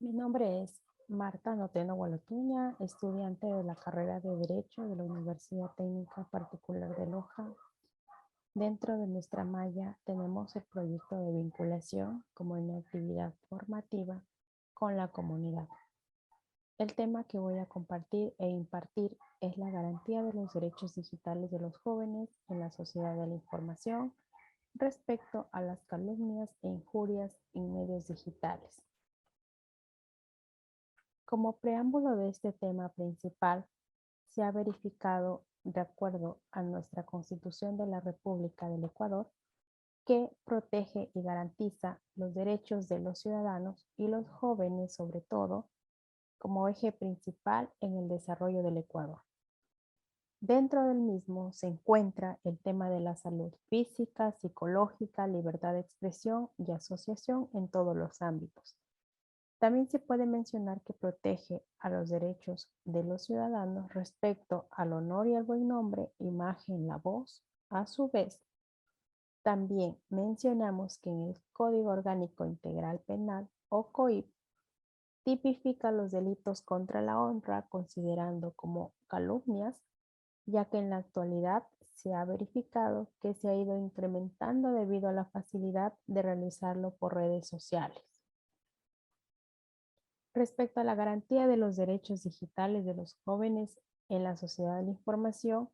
Mi nombre es Marta Noteno Gualotuña, estudiante de la carrera de Derecho de la Universidad Técnica Particular de Loja. Dentro de nuestra malla tenemos el proyecto de vinculación como una actividad formativa con la comunidad. El tema que voy a compartir e impartir es la garantía de los derechos digitales de los jóvenes en la sociedad de la información respecto a las calumnias e injurias en medios digitales. Como preámbulo de este tema principal, se ha verificado, de acuerdo a nuestra Constitución de la República del Ecuador, que protege y garantiza los derechos de los ciudadanos y los jóvenes, sobre todo, como eje principal en el desarrollo del Ecuador. Dentro del mismo se encuentra el tema de la salud física, psicológica, libertad de expresión y asociación en todos los ámbitos. También se puede mencionar que protege a los derechos de los ciudadanos respecto al honor y al buen nombre, imagen, la voz. A su vez, también mencionamos que en el Código Orgánico Integral Penal o COIP tipifica los delitos contra la honra considerando como calumnias, ya que en la actualidad se ha verificado que se ha ido incrementando debido a la facilidad de realizarlo por redes sociales. Respecto a la garantía de los derechos digitales de los jóvenes en la sociedad de la información,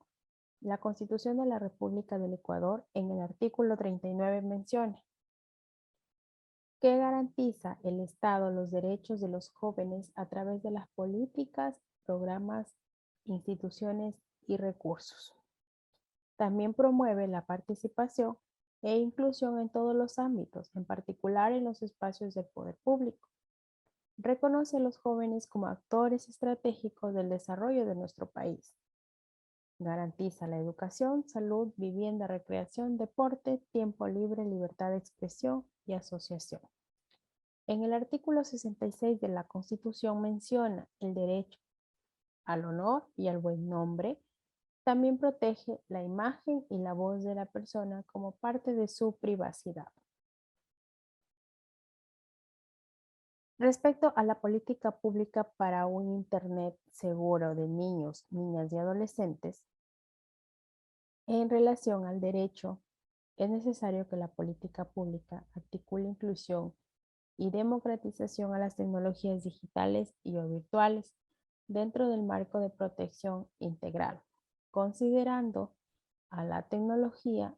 la Constitución de la República del Ecuador en el artículo 39 menciona que garantiza el Estado los derechos de los jóvenes a través de las políticas, programas, instituciones y recursos. También promueve la participación e inclusión en todos los ámbitos, en particular en los espacios del poder público. Reconoce a los jóvenes como actores estratégicos del desarrollo de nuestro país. Garantiza la educación, salud, vivienda, recreación, deporte, tiempo libre, libertad de expresión y asociación. En el artículo 66 de la Constitución menciona el derecho al honor y al buen nombre. También protege la imagen y la voz de la persona como parte de su privacidad. Respecto a la política pública para un Internet seguro de niños, niñas y adolescentes, en relación al derecho, es necesario que la política pública articule inclusión y democratización a las tecnologías digitales y o virtuales dentro del marco de protección integral, considerando a la tecnología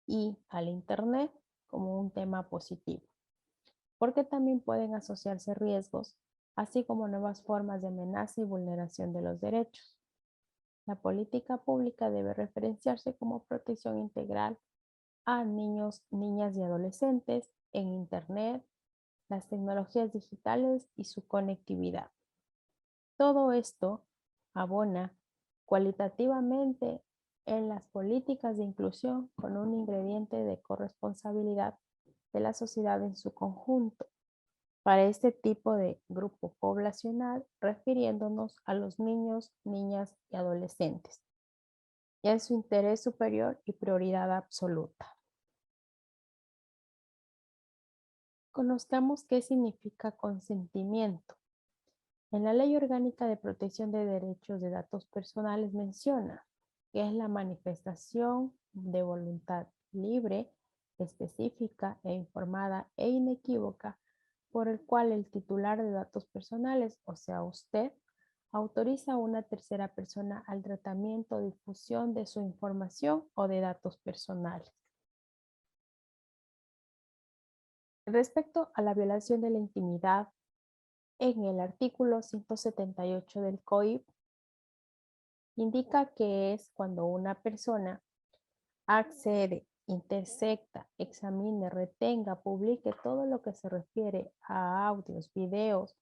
y al Internet como un tema positivo, porque también pueden asociarse riesgos, así como nuevas formas de amenaza y vulneración de los derechos. La política pública debe referenciarse como protección integral a niños, niñas y adolescentes en Internet, las tecnologías digitales y su conectividad. Todo esto abona cualitativamente en las políticas de inclusión con un ingrediente de corresponsabilidad de la sociedad en su conjunto para este tipo de grupo poblacional, refiriéndonos a los niños, niñas y adolescentes, y en su interés superior y prioridad absoluta. Conozcamos qué significa consentimiento. En la Ley Orgánica de Protección de Derechos de Datos Personales menciona que es la manifestación de voluntad libre, específica e informada e inequívoca por el cual el titular de datos personales, o sea usted, autoriza a una tercera persona al tratamiento o difusión de su información o de datos personales. Respecto a la violación de la intimidad, en el artículo 178 del COIP, indica que es cuando una persona accede, intersecta, examine, retenga, publique todo lo que se refiere a audios, videos,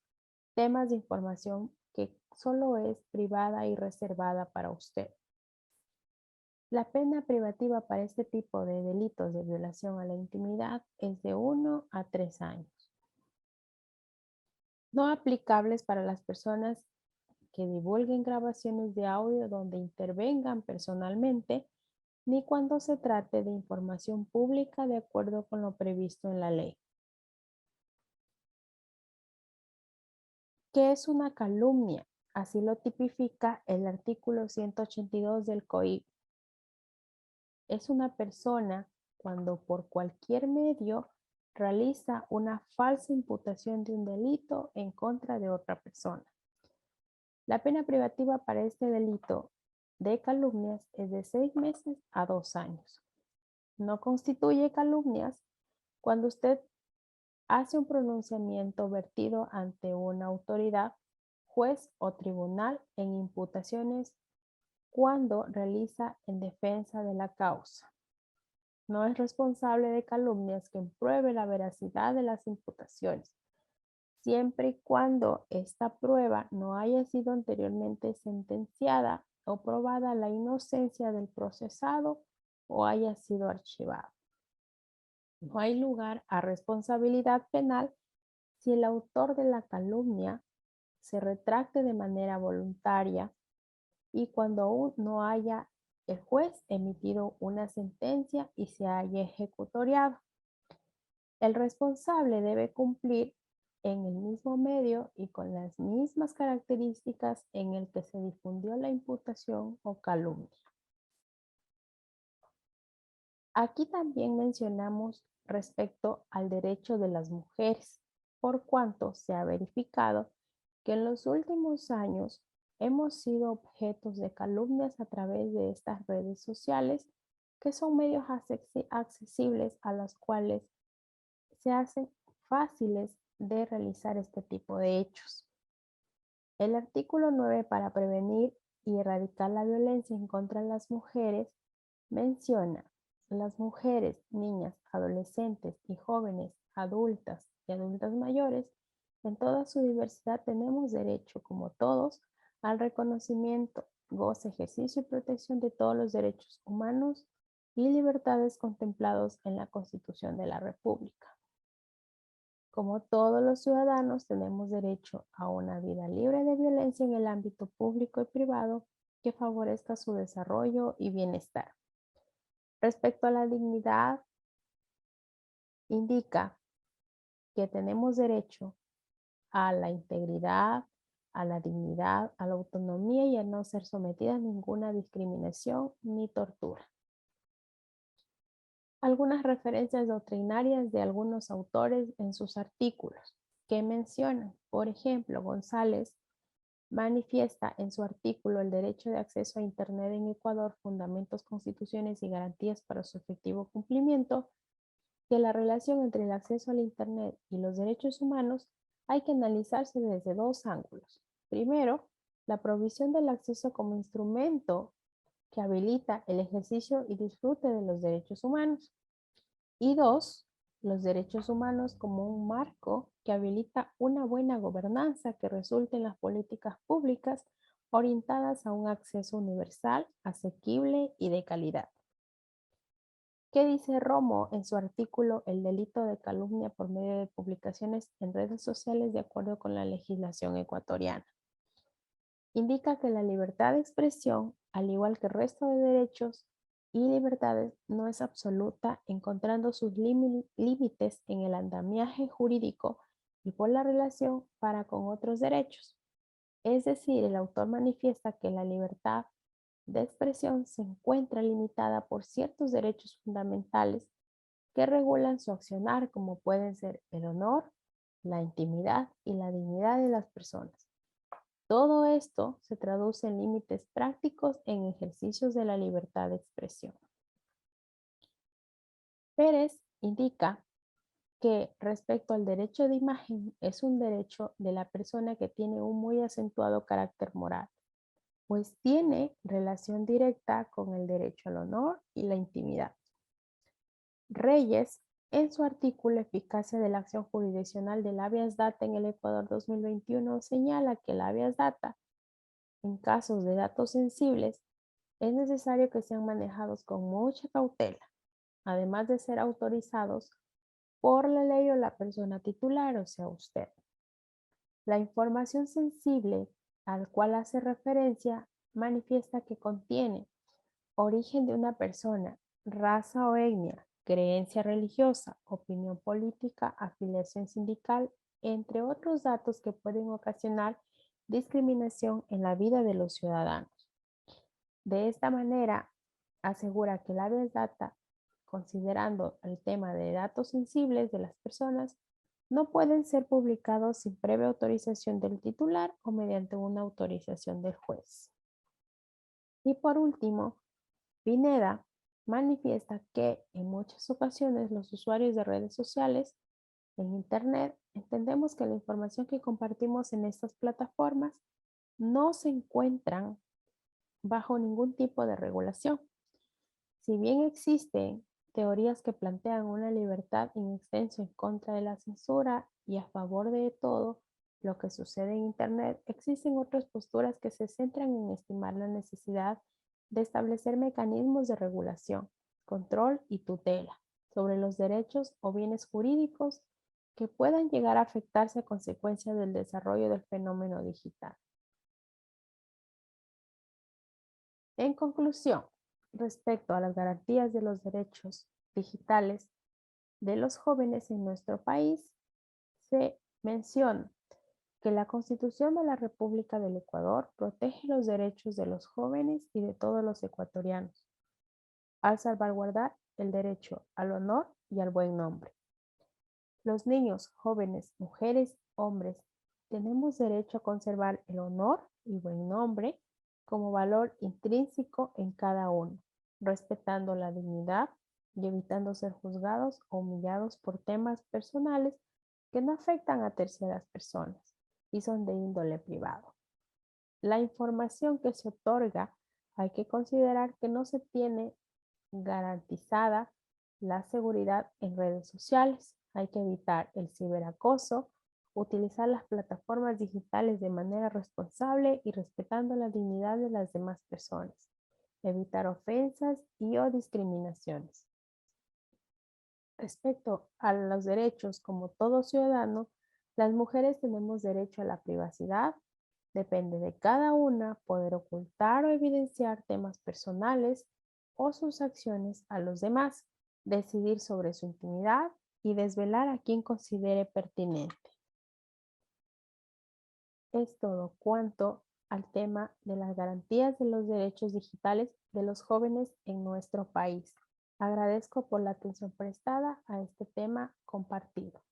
temas de información que solo es privada y reservada para usted. La pena privativa para este tipo de delitos de violación a la intimidad es de 1 a 3 años. No aplicables para las personas que divulguen grabaciones de audio donde intervengan personalmente, ni cuando se trate de información pública de acuerdo con lo previsto en la ley. ¿Qué es una calumnia? Así lo tipifica el artículo 182 del COIP. Es una persona cuando por cualquier medio realiza una falsa imputación de un delito en contra de otra persona. La pena privativa para este delito de calumnias es de 6 meses a 2 años. No constituye calumnias cuando usted hace un pronunciamiento vertido ante una autoridad, juez o tribunal en imputaciones cuando realiza en defensa de la causa. No es responsable de calumnias quien pruebe la veracidad de las imputaciones, siempre y cuando esta prueba no haya sido anteriormente sentenciada o probada la inocencia del procesado o haya sido archivado. No hay lugar a responsabilidad penal si el autor de la calumnia se retracte de manera voluntaria y cuando aún no haya el juez emitido una sentencia y se haya ejecutoriado. El responsable debe cumplir en el mismo medio y con las mismas características en el que se difundió la imputación o calumnia. Aquí también mencionamos respecto al derecho de las mujeres, por cuanto se ha verificado que en los últimos años hemos sido objetos de calumnias a través de estas redes sociales, que son medios accesibles a los cuales se hacen fáciles de realizar este tipo de hechos. El artículo 9 para prevenir y erradicar la violencia en contra de las mujeres menciona: las mujeres, niñas, adolescentes y jóvenes, adultas y adultas mayores, en toda su diversidad tenemos derecho, como todos, al reconocimiento, goce, ejercicio y protección de todos los derechos humanos y libertades contemplados en la Constitución de la República. Como todos los ciudadanos, tenemos derecho a una vida libre de violencia en el ámbito público y privado que favorezca su desarrollo y bienestar. Respecto a la dignidad, indica que tenemos derecho a la integridad, a la dignidad, a la autonomía y a no ser sometida a ninguna discriminación ni tortura. Algunas referencias doctrinarias de algunos autores en sus artículos que mencionan. Por ejemplo, González manifiesta en su artículo El derecho de acceso a Internet en Ecuador, fundamentos, constituciones y garantías para su efectivo cumplimiento, que la relación entre el acceso al Internet y los derechos humanos hay que analizarse desde dos ángulos. Primero, la provisión del acceso como instrumento que habilita el ejercicio y disfrute de los derechos humanos. Y dos, los derechos humanos como un marco que habilita una buena gobernanza que resulte en las políticas públicas orientadas a un acceso universal, asequible y de calidad. ¿Qué dice Romo en su artículo El delito de calumnia por medio de publicaciones en redes sociales de acuerdo con la legislación ecuatoriana? Indica que la libertad de expresión, al igual que el resto de derechos y libertades, no es absoluta, encontrando sus límites en el andamiaje jurídico y por la relación para con otros derechos. Es decir, el autor manifiesta que la libertad de expresión se encuentra limitada por ciertos derechos fundamentales que regulan su accionar, como pueden ser el honor, la intimidad y la dignidad de las personas. Todo esto se traduce en límites prácticos en ejercicios de la libertad de expresión. Pérez indica que respecto al derecho de imagen es un derecho de la persona que tiene un muy acentuado carácter moral, pues tiene relación directa con el derecho al honor y la intimidad. Reyes, en su artículo Eficacia de la acción jurisdiccional del habeas data en el Ecuador 2021, señala que el habeas data, en casos de datos sensibles, es necesario que sean manejados con mucha cautela, además de ser autorizados por la ley o la persona titular, o sea, usted. La información sensible al cual hace referencia manifiesta que contiene origen de una persona, raza o etnia, creencia religiosa, opinión política, afiliación sindical, entre otros datos que pueden ocasionar discriminación en la vida de los ciudadanos. De esta manera, asegura que la Habeas Data, considerando el tema de datos sensibles de las personas, no pueden ser publicados sin previa autorización del titular o mediante una autorización del juez. Y por último, Pineda manifiesta que en muchas ocasiones los usuarios de redes sociales en Internet entendemos que la información que compartimos en estas plataformas no se encuentran bajo ningún tipo de regulación. Si bien existen teorías que plantean una libertad in extenso en contra de la censura y a favor de todo lo que sucede en Internet, existen otras posturas que se centran en estimar la necesidad de establecer mecanismos de regulación, control y tutela sobre los derechos o bienes jurídicos que puedan llegar a afectarse a consecuencia del desarrollo del fenómeno digital. En conclusión, respecto a las garantías de los derechos digitales de los jóvenes en nuestro país, se menciona que la Constitución de la República del Ecuador protege los derechos de los jóvenes y de todos los ecuatorianos, al salvaguardar el derecho al honor y al buen nombre. Los niños, jóvenes, mujeres, hombres, tenemos derecho a conservar el honor y buen nombre como valor intrínseco en cada uno, respetando la dignidad y evitando ser juzgados o humillados por temas personales que no afectan a terceras personas y son de índole privado. La información que se otorga hay que considerar que no se tiene garantizada la seguridad en redes sociales. Hay que evitar el ciberacoso, utilizar las plataformas digitales de manera responsable y respetando la dignidad de las demás personas. Evitar ofensas y o discriminaciones. Respecto a los derechos, como todo ciudadano, las mujeres tenemos derecho a la privacidad. Depende de cada una poder ocultar o evidenciar temas personales o sus acciones a los demás, decidir sobre su intimidad y desvelar a quien considere pertinente. Es todo cuanto al tema de las garantías de los derechos digitales de los jóvenes en nuestro país. Agradezco por la atención prestada a este tema compartido.